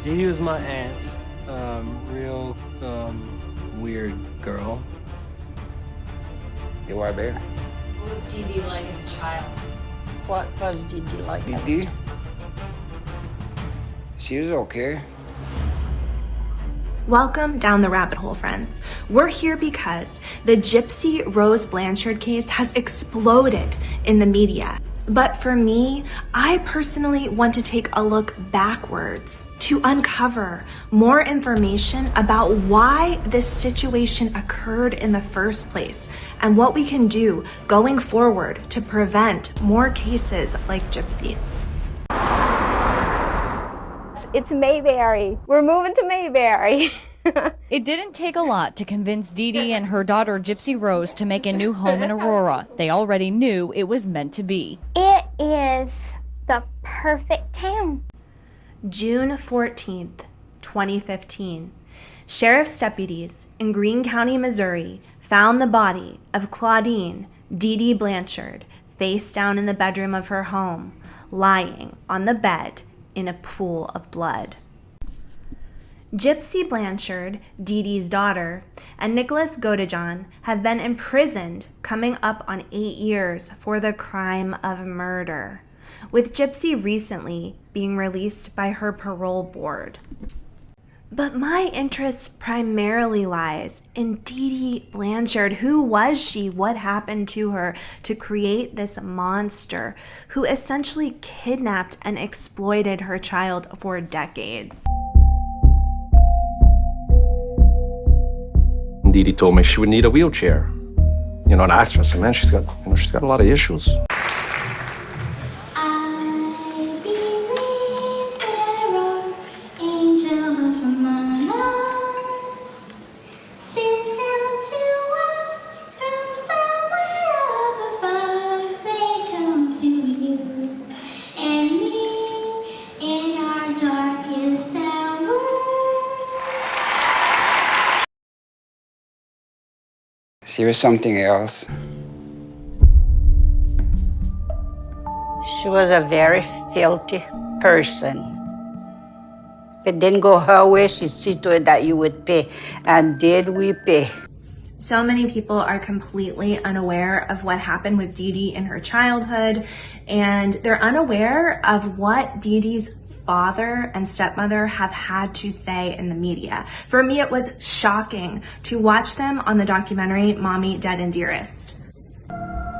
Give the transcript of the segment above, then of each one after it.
Dee Dee was my aunt, real weird girl. You are there. What was Dee Dee like as a child? What was Dee Dee like? Dee Dee? She was okay. Welcome down the rabbit hole, friends. We're here because the Gypsy Rose Blanchard case has exploded in the media. But for me, I personally want to take a look backwards to uncover more information about why this situation occurred in the first place and what we can do going forward to prevent more cases like Gypsy's. It's Mayberry. We're moving to Mayberry. It didn't take a lot to convince Dee Dee and her daughter Gypsy Rose to make a new home in Aurora. They already knew it was meant to be. It is the perfect town. June 14th, 2015. Sheriff's deputies in Greene County, Missouri found the body of Claudine Dee Dee Blanchard face down in the bedroom of her home, lying on the bed in a pool of blood. Gypsy Blanchard, Dee Dee's daughter, and Nicholas Godejohn have been imprisoned coming up on 8 years for the crime of murder, with Gypsy recently being released by her parole board. But my interest primarily lies in Dee Dee Blanchard. Who was she? What happened to her to create this monster who essentially kidnapped and exploited her child for decades? Dee Dee told me she would need a wheelchair. And I asked her, I said, man, she's got a lot of issues. She was something else. She was a very filthy person. If it didn't go her way, she'd see to it that you would pay. And did we pay? So many people are completely unaware of what happened with Dee Dee in her childhood, and they're unaware of what Dee Dee's father and stepmother have had to say in the media. For me, it was shocking to watch them on the documentary Mommy, Dead and Dearest.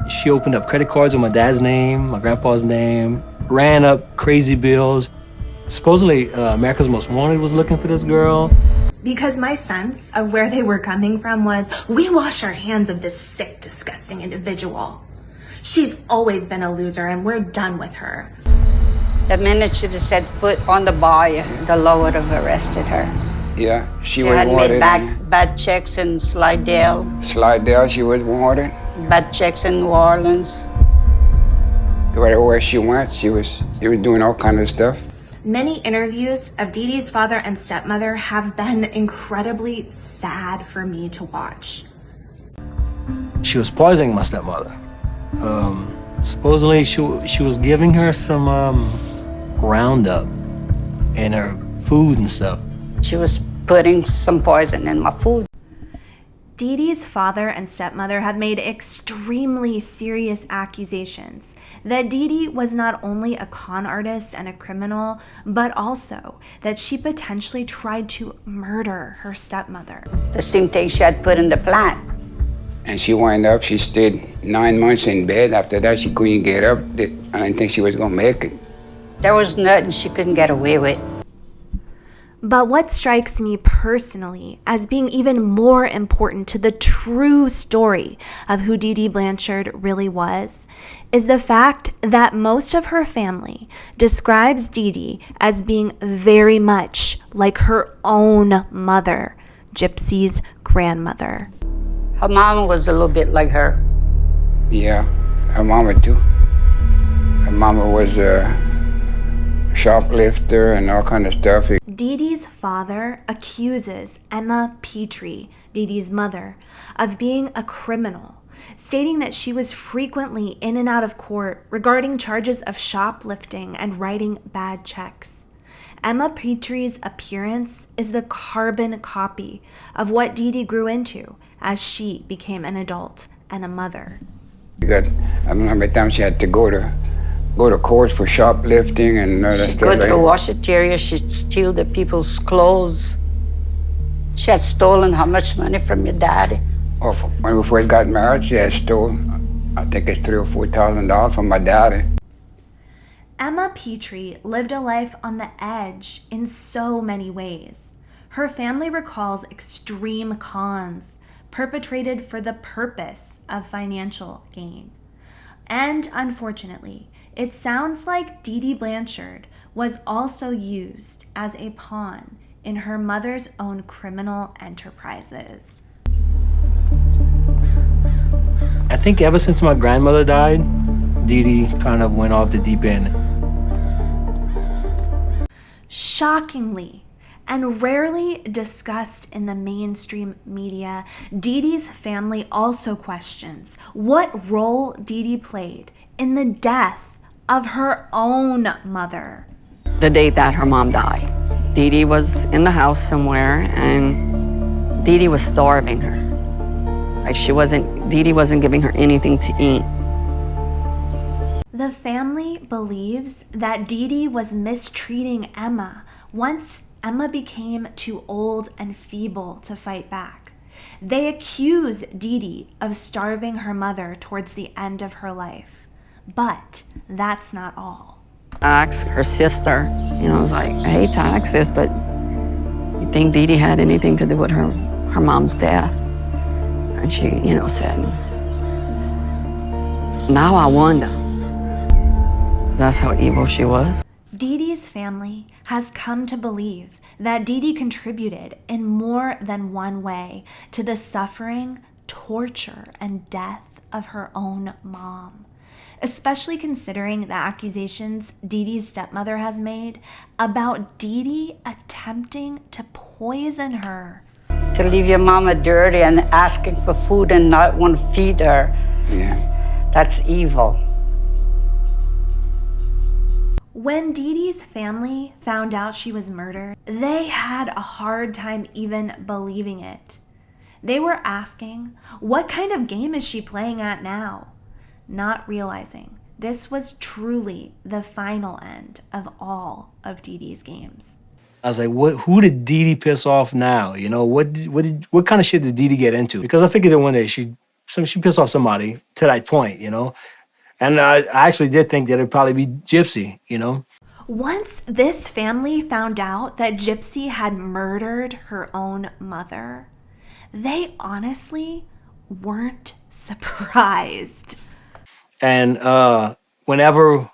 She opened up credit cards with my dad's name, my grandpa's name, ran up crazy bills. Supposedly, America's Most Wanted was looking for this girl. Because my sense of where they were coming from was, we wash our hands of this sick, disgusting individual. She's always been a loser and we're done with her. The minute she'd have set foot on the bar, the law would have arrested her. Yeah, she She was had wanted. made bad checks in Slidell, Slidell, she was wanted. bad checks in New Orleans. Wherever she went, she was doing all kind of stuff. Many interviews of Dee Dee's father and stepmother have been incredibly sad for me to watch. She was poisoning my stepmother. Supposedly, she was giving her some Roundup in her food and stuff. She was putting some poison in my food. Dee Dee's father and stepmother have made extremely serious accusations that Dee Dee was not only a con artist and a criminal, but also that she potentially tried to murder her stepmother. The same thing she had put in the plant. And she wound up, she stayed 9 months in bed. After that, she couldn't get up. I didn't think she was gonna make it. There was nothing she couldn't get away with. But what strikes me personally as being even more important to the true story of who Dee Dee Blanchard really was is the fact that most of her family describes Dee Dee as being very much like her own mother, Gypsy's grandmother. Her mama was a little bit like her. Yeah, her mama too. Her mama was a shoplifter and all kind of stuff. Dee Dee's father accuses Emma Petrie, Dee Dee's mother, of being a criminal, stating that she was frequently in and out of court regarding charges of shoplifting and writing bad checks. Emma Petrie's appearance is the carbon copy of what Dee Dee grew into as she became an adult and a mother. I remember time she had to go to court for shoplifting and all that She'd stuff. go to the washateria, she'd steal the people's clothes. She had stolen how much money from your daddy? Oh, when we first got married, she had stole, I think it's $3,000 or $4,000 from my daddy. Emma Petrie lived a life on the edge in so many ways. Her family recalls extreme cons perpetrated for the purpose of financial gain. And unfortunately, it sounds like Dee Dee Blanchard was also used as a pawn in her mother's own criminal enterprises. I think ever since my grandmother died, Dee Dee kind of went off the deep end. Shockingly, and rarely discussed in the mainstream media, Dee Dee's family also questions what role Dee Dee played in the death of her own mother. The day that her mom died, Dee Dee was in the house somewhere and Dee Dee was starving her. Like Dee Dee wasn't giving her anything to eat. The family believes that Dee Dee was mistreating Emma once Emma became too old and feeble to fight back. They accuse Dee Dee of starving her mother towards the end of her life. But that's not all. I asked her sister, I was like, I hate to ask this, but you think Dee Dee had anything to do with her mom's death? And she, said, now I wonder. That's how evil she was. Dee Dee's family has come to believe that Dee Dee contributed in more than one way to the suffering, torture, and death of her own mom, especially considering the accusations Dee Dee's stepmother has made about Dee Dee attempting to poison her. To leave your mama dirty and asking for food and not want to feed her. Yeah. That's evil. When Dee Dee's family found out she was murdered, they had a hard time even believing it. They were asking, what kind of game is she playing at now? Not realizing this was truly the final end of all of Dee Dee's games. I was like, who did Dee Dee piss off now? What kind of shit did Dee Dee get into? Because I figured that one day she pissed off somebody to that point, And I actually did think that it'd probably be Gypsy, Once this family found out that Gypsy had murdered her own mother, they honestly weren't surprised. And whenever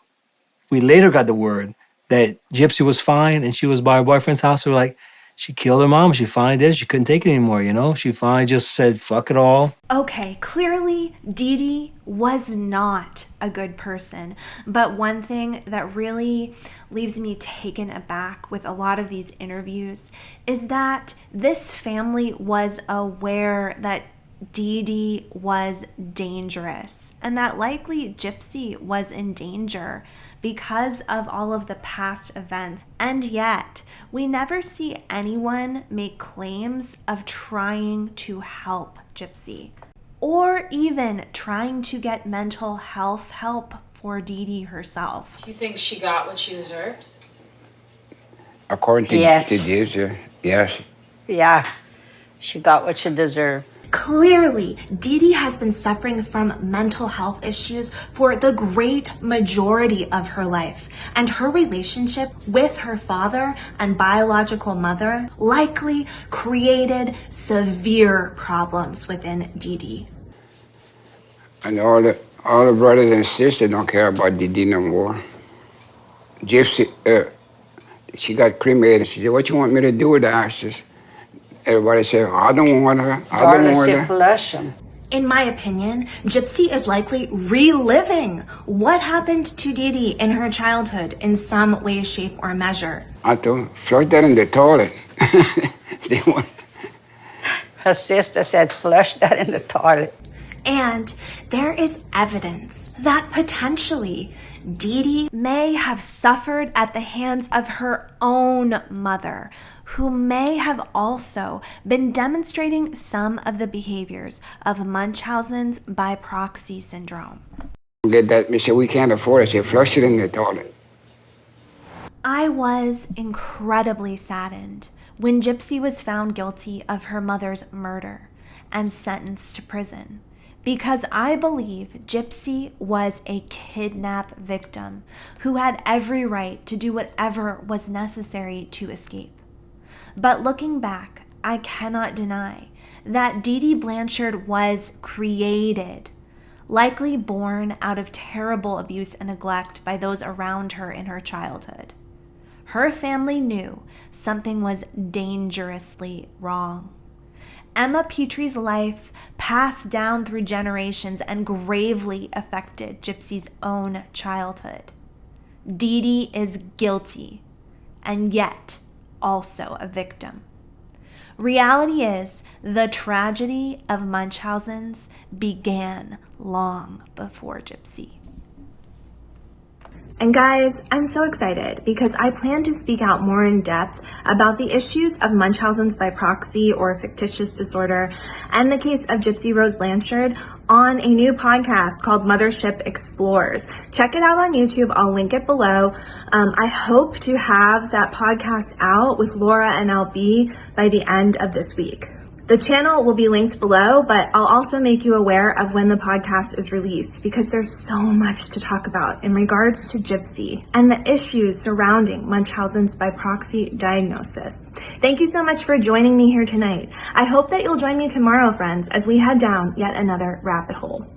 we later got the word that Gypsy was fine and she was by her boyfriend's house, we were like, she killed her mom. She finally did it. She couldn't take it anymore, She finally just said, fuck it all. Okay, clearly Dee Dee was not a good person. But one thing that really leaves me taken aback with a lot of these interviews is that this family was aware that Dee Dee was dangerous and that likely Gypsy was in danger because of all of the past events. And yet, we never see anyone make claims of trying to help Gypsy or even trying to get mental health help for Dee Dee herself. Do you think she got what she deserved? According to Gypsy, yes. Yeah, she got what she deserved. Clearly, Dee Dee has been suffering from mental health issues for the great majority of her life, and her relationship with her father and biological mother likely created severe problems within Dee Dee. And all the brothers and sisters don't care about Dee Dee no more. Gypsy, she got cremated. She said, what you want me to do with the ashes? Everybody said, I don't want her. I don't want her. Flush them. In my opinion, Gypsy is likely reliving what happened to Dee Dee in her childhood in some way, shape, or measure. I told her, flush that in the toilet. Her sister said, flush that in the toilet. And there is evidence that potentially Dee Dee may have suffered at the hands of her own mother, who may have also been demonstrating some of the behaviors of Munchausen's by proxy syndrome. Get that, they said, we can't afford it. I said, flush it in the toilet. I was incredibly saddened when Gypsy was found guilty of her mother's murder and sentenced to prison, because I believe Gypsy was a kidnap victim who had every right to do whatever was necessary to escape. But looking back, I cannot deny that Dee Dee Blanchard was created, likely born out of terrible abuse and neglect by those around her in her childhood. Her family knew something was dangerously wrong. Emma Petrie's life passed down through generations and gravely affected Gypsy's own childhood. Dee Dee is guilty and yet also a victim. Reality is, the tragedy of Munchausen's began long before Gypsy. And guys, I'm so excited because I plan to speak out more in depth about the issues of Munchausen's by proxy or fictitious disorder and the case of Gypsy Rose Blanchard on a new podcast called Mothership Explores. Check it out on YouTube. I'll link it below. I hope to have that podcast out with Laura and LB by the end of this week. The channel will be linked below, but I'll also make you aware of when the podcast is released because there's so much to talk about in regards to Gypsy and the issues surrounding Munchausen's by proxy diagnosis. Thank you so much for joining me here tonight. I hope that you'll join me tomorrow, friends, as we head down yet another rabbit hole.